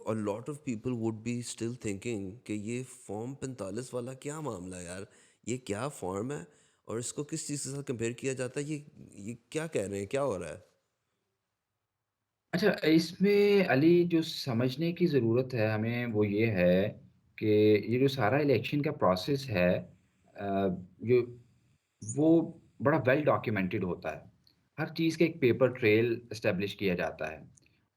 और lot of people would be still thinking कि ये फॉर्म 45 वाला क्या मामला है यार, ये क्या फॉर्म है और इसको किस चीज़ के साथ कंपेयर किया जाता है, ये क्या कह रहे हैं, क्या हो रहा है? अच्छा, इसमें अली जो समझने की ज़रूरत है हमें वो ये है कि ये जो सारा इलेक्शन का प्रोसेस है जो वो बड़ा वेल डॉक्यूमेंटेड होता है। हर चीज़ का एक पेपर ट्रेल एस्टेब्लिश किया जाता है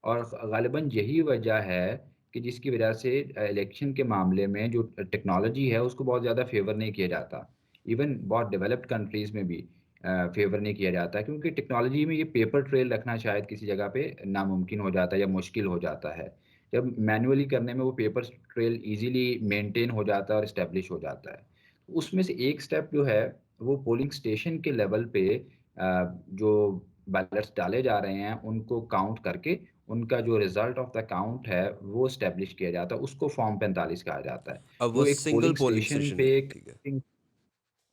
और ग़ालिबन यही वजह है कि जिसकी वजह से इलेक्शन के मामले में जो टेक्नोलॉजी है उसको बहुत ज़्यादा फ़ेवर नहीं किया जाता। इवन बहुत डेवलप्ड कंट्रीज़ में भी फ़ेवर नहीं किया जाता है क्योंकि टेक्नोलॉजी में ये पेपर ट्रेल रखना शायद किसी जगह पे नामुमकिन हो जाता है या मुश्किल हो जाता है। जब मैनुअली करने में वो पेपर ट्रेल ईज़िली मेंटेन हो जाता है और एस्टेब्लिश हो जाता है। उसमें से एक स्टेप जो है वो पोलिंग स्टेशन के लेवल पे जो बैलेट्स डाले जा रहे हैं, उनको काउंट करके उनका जो रिज़ल्ट ऑफ द काउंट है, वो एस्टेब्लिश किया जाता है, उसको फॉर्म 45 कहा जाता है। अब वो वो एक single polling polling station station पे है, एक ठीक है।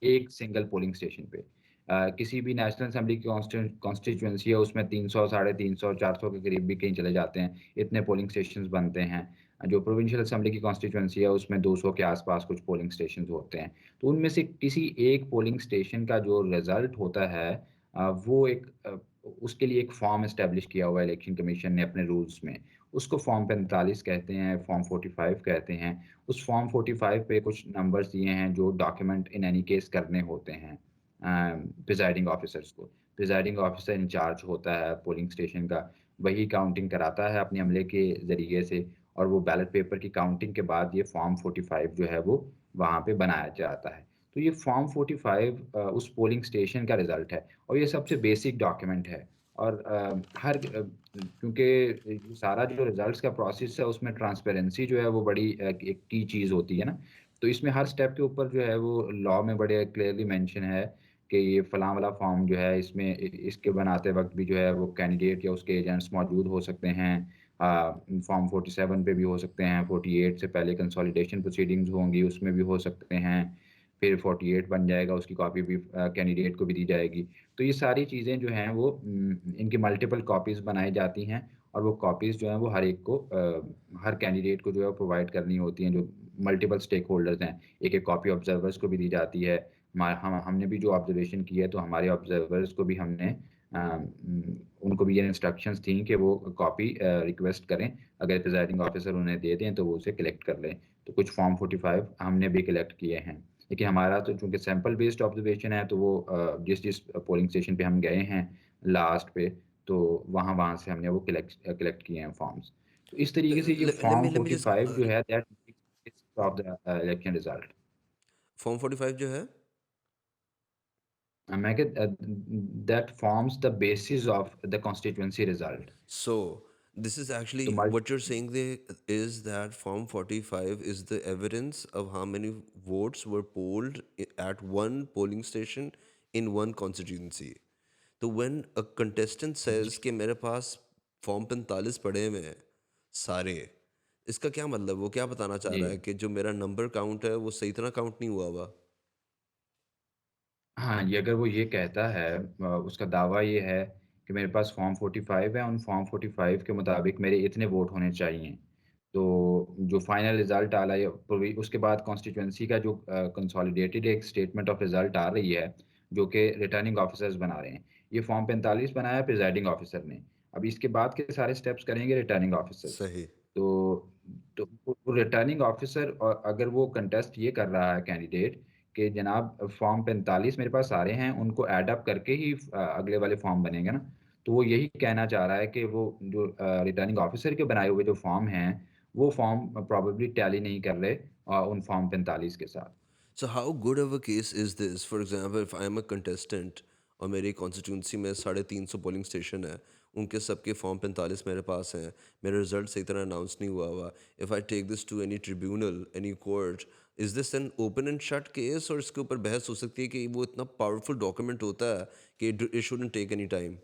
एक सिंगल पोलिंग स्टेशन पे किसी भी नेशनल असेंबली की कॉन्स्टिट्यूएंसी है, उसमें 300, साढ़े 300, 400 के करीब भी कहीं चले जाते हैं, इतने पोलिंग स्टेशंस बनते हैं। जो प्रोविंशियल असेंबली की कॉन्स्टिट्यूएंसी है, उसमें 200 के आस-पास कुछ पोलिंग स्टेशंस होते हैं। तो उनमें से किसी एक पोलिंग स्टेशन का जो रिज़ल्ट होता है वो उसके लिए एक फॉर्म एस्टेब्लिश किया हुआ है इलेक्शन कमीशन ने अपने रूल्स में। उसको फॉर्म 45 कहते हैं, फॉर्म 45 कहते हैं। उस फॉर्म 45 पे कुछ नंबर्स दिए हैं जो डॉक्यूमेंट इन एनी केस करने होते हैं प्रिजाइडिंग ऑफिसर्स को। प्रिजाइडिंग ऑफिसर इंचार्ज होता है पोलिंग स्टेशन का, वही काउंटिंग कराता है अपने अमले के ज़रिए से और वो बैलेट पेपर की काउंटिंग के बाद ये फॉर्म 45 जो है वो वहाँ पे बनाया जाता है। तो ये फॉर्म 45 उस पोलिंग स्टेशन का रिज़ल्ट है और ये सबसे बेसिक डॉक्यूमेंट है और क्योंकि ये सारा जो रिज़ल्ट्स का प्रोसेस है उसमें ट्रांसपेरेंसी जो है वो बड़ी एक की चीज़ होती है ना। तो इसमें हर स्टेप के ऊपर जो है वो लॉ में बड़े क्लियरली मेंशन है कि ये फलाँ वाला फॉर्म जो है इसमें इसके बनाते वक़्त भी जो है वो कैंडिडेट या उसके एजेंट्स मौजूद हो सकते हैं। फॉर्म 47 पे भी हो सकते हैं, 48 से पहले कंसोलिडेशन प्रोसीडिंग्स होंगी उसमें भी हो सकते हैं। फिर 48 बन जाएगा उसकी कॉपी भी कैंडिडेट को भी दी जाएगी। तो ये सारी चीज़ें जो हैं वो इनकी मल्टीपल कॉपीज़ बनाई जाती हैं और वो कॉपीज़ जो हैं वो हर एक को हर कैंडिडेट को जो है प्रोवाइड करनी होती हैं जो मल्टीपल स्टेक होल्डर्स हैं। एक-एक कॉपी ऑब्जर्वर्स को भी दी जाती है। हमने भी जो ऑब्जर्वेशन की है तो हमारे ऑब्जर्वर्स को भी हमने उनको भी ये इंस्ट्रक्शंस थी कि वो कॉपी रिक्वेस्ट करें। अगर प्रिजाइडिंग ऑफिसर उन्हें दे दें तो वो उसे कलेक्ट कर लें। तो कुछ फॉर्म 45 हमने भी कलेक्ट किए हैं। लेकिन हमारा तो चूँकि सैंपल बेस्ड ऑब्जर्वेशन है तो वो जिस-जिस पोलिंग स्टेशन पे हम गए हैं लास्ट पे, तो वहाँ-वहाँ से हमने वो कलेक्ट किए हैं फॉर्म्स। तो इस तरीके से ये फॉर्म लेट मी जस्ट 45 जो है that of the election result. Form 45 जो है, मैं कहा that forms the basis of the constituency result. so this is तो actually मल्ट what you're saying there is that form 45 is the evidence of how many votes were polled at one polling station in one constituency. तो when a contestant says कि मेरे पास form 45 पड़े हुए हैं सारे, इसका क्या मतलब, वो क्या बताना चाह जी। रहा है कि जो मेरा नंबर काउंट है वो सही तरह काउंट नहीं हुआ हुआ? हाँ, ये अगर वो ये कहता है उसका दावा ये है कि मेरे पास फॉर्म 45 है, उन फॉर्म 45 के मुताबिक मेरे इतने वोट होने चाहिए। तो जो फाइनल रिज़ल्ट आ रहा है प्रोवी उसके बाद कॉन्स्टिट्यूएंसी का जो कंसोलिडेटेड एक स्टेटमेंट ऑफ रिज़ल्ट आ रही है, जो कि रिटर्निंग ऑफिसर्स बना रहे हैं। ये फॉर्म 45 बनाया है प्रिजाइडिंग ऑफिसर ने। अब इसके बाद के सारे स्टेप्स करेंगे रिटर्निंग ऑफिसर्स। सही। तो वो रिटर्निंग ऑफिसर अगर वो कंटेस्ट ये कर रहा है कैंडिडेट कि जनाब फॉर्म 45 मेरे पास सारे हैं, उनको ऐड अप करके ही अगले वाले फॉर्म बनेंगे ना। तो वो यही कहना चाह रहा है कि वो जो रिटर्निंग ऑफिसर के बनाए हुए जो फॉर्म हैं, वो फॉर्म प्रोबेबली टैली नहीं कर रहे उन फॉर्म 45 के साथ। So how good of a case is this? For example, if I am a contestant और मेरी कॉन्स्टिट्यूंसी में 350 पोलिंग स्टेशन है, उनके सबके फॉर्म 45 मेरे पास हैं, मेरा रिजल्ट सही तरह अनाउंस नहीं हुआ हुआ, if I take this to any tribunal, any court, is this an open and shut case, और इसके ऊपर बहस हो सकती है कि वो इतना पावरफुल डॉक्यूमेंट होता है कि it shouldn't take any time?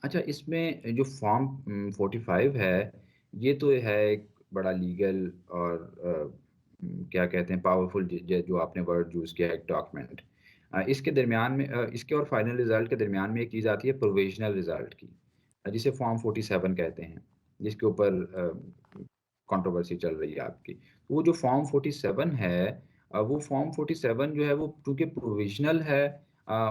अच्छा, इसमें जो फॉर्म 45 है, ये तो है एक बड़ा लीगल और क्या कहते हैं पावरफुल ज ज जो आपने वर्ड यूज़ किया है एक डॉक्यूमेंट। इसके दरमियान में इसके और फाइनल रिज़ल्ट के दरमियान में एक चीज़ आती है प्रोविज़नल रिज़ल्ट की जिसे फॉर्म 47 कहते हैं। जिसके ऊपर कंट्रोवर्सी चल रही है आपकी। वो जो फॉर्म 47 है वो फॉर्म 47 जो है वो चूँकि प्रोविज़नल है अ,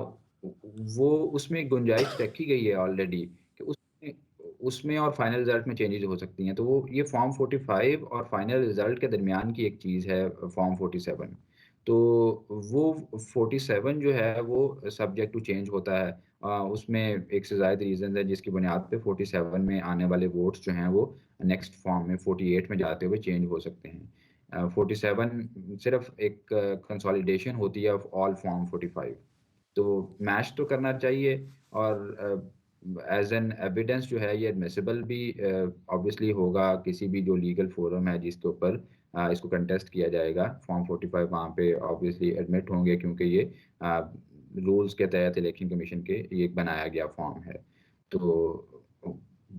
वो उसमें गुंजाइश रखी गई है ऑलरेडी कि उसमें उसमें और फाइनल रिज़ल्ट में चेंजेज़ हो सकती हैं। तो वो ये फॉर्म 45 और फाइनल रिज़ल्ट के दरमियान की एक चीज़ है फॉर्म 47। तो वो 47 जो है वो सब्जेक्ट टू चेंज होता है। उसमें एक से ज़ायद रीज़न्स हैं जिसकी बुनियाद पे 47 में आने वाले वोट्स जो हैं वो नेक्स्ट फॉर्म में 48 में जाते हुए चेंज हो सकते हैं। 47 सिर्फ़ एक कंसोलिडेशन होती है ऑफ ऑल फॉर्म 45। तो मैच तो करना चाहिए और एज़ एन एविडेंस जो है ये एडमिसिबल भी ऑब्वियसली होगा किसी भी जो लीगल फोरम है जिसके ऊपर इसको कंटेस्ट किया जाएगा। फॉर्म 45 वहाँ पे ऑब्वियसली एडमिट होंगे क्योंकि ये अ, रूल्स के तहत इलेक्शन कमीशन के ये एक बनाया गया फॉर्म है। तो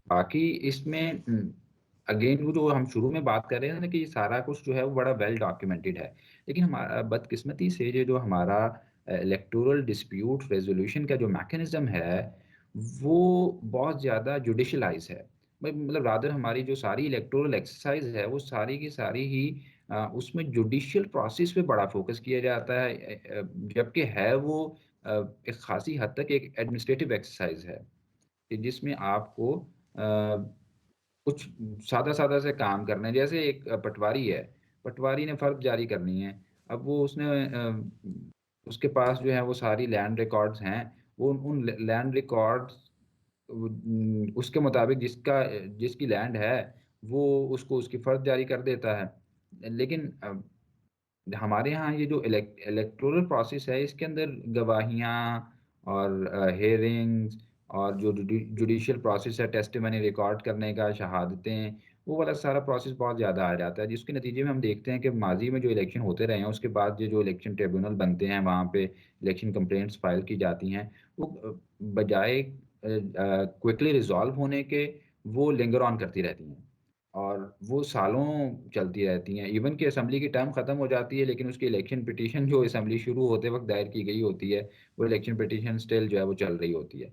बाकी इसमें अगेन वो जो हम शुरू में बात कर रहे हैं ना कि ये सारा कुछ जो है वो बड़ा वेल डॉक्यूमेंटेड है। लेकिन हमारा बदकिस्मती से ये जो हमारा इलेक्टोरल डिस्प्यूट रेज़ोल्यूशन का जो मैकेनिज़्म है, वो बहुत ज़्यादा जुडिशियलाइज़ है। मतलब रादर हमारी जो सारी इलेक्टोरल एक्सरसाइज़ है, वो सारी की सारी ही उसमें जुडिशियल प्रोसेस पे बड़ा फ़ोकस किया जाता है जबकि है वो अ, एक ख़ासी हद तक एक एडमिनिस्ट्रेटिव एक्सरसाइज़ है, कि जिसमें आपको कुछ सादा-सादा से काम करने हैं। जैसे एक पटवारी है, पटवारी ने फ़र्द जारी करनी है। अब वो उसने उसके पास जो है वो सारी लैंड रिकॉर्ड्स हैं। वो उन लैंड रिकॉर्ड्स उसके मुताबिक जिसकी लैंड है, वो उसको उसकी फ़र्द जारी कर देता है। लेकिन हमारे यहाँ ये जो इलेक्टोरल प्रोसेस है, इसके अंदर गवाहियाँ और हियरिंग्स और जो जुडिशियल प्रोसेस है, टेस्टिमनी रिकॉर्ड करने का, शहादतें, वो वाला सारा प्रोसेस बहुत ज़्यादा आ जाता है, जिसके नतीजे में हम देखते हैं कि माज़ी में जो इलेक्शन होते रहे हैं, उसके बाद ये जो इलेक्शन ट्रिब्यूनल बनते हैं, वहाँ पे इलेक्शन कंप्लेंट्स फाइल की जाती हैं, वो बजाय क्विकली रिज़ॉल्व होने के, वो लिंगर ऑन करती रहती हैं। और वो सालों चलती रहती हैं। इवन कि असेंबली की टर्म खत्म हो जाती है, लेकिन उसकी इलेक्शन पिटीशन जो असेंबली शुरू होते वक़्त दायर की गई होती है, वो इलेक्शन पिटीशन स्टिल जो है वो चल रही होती है।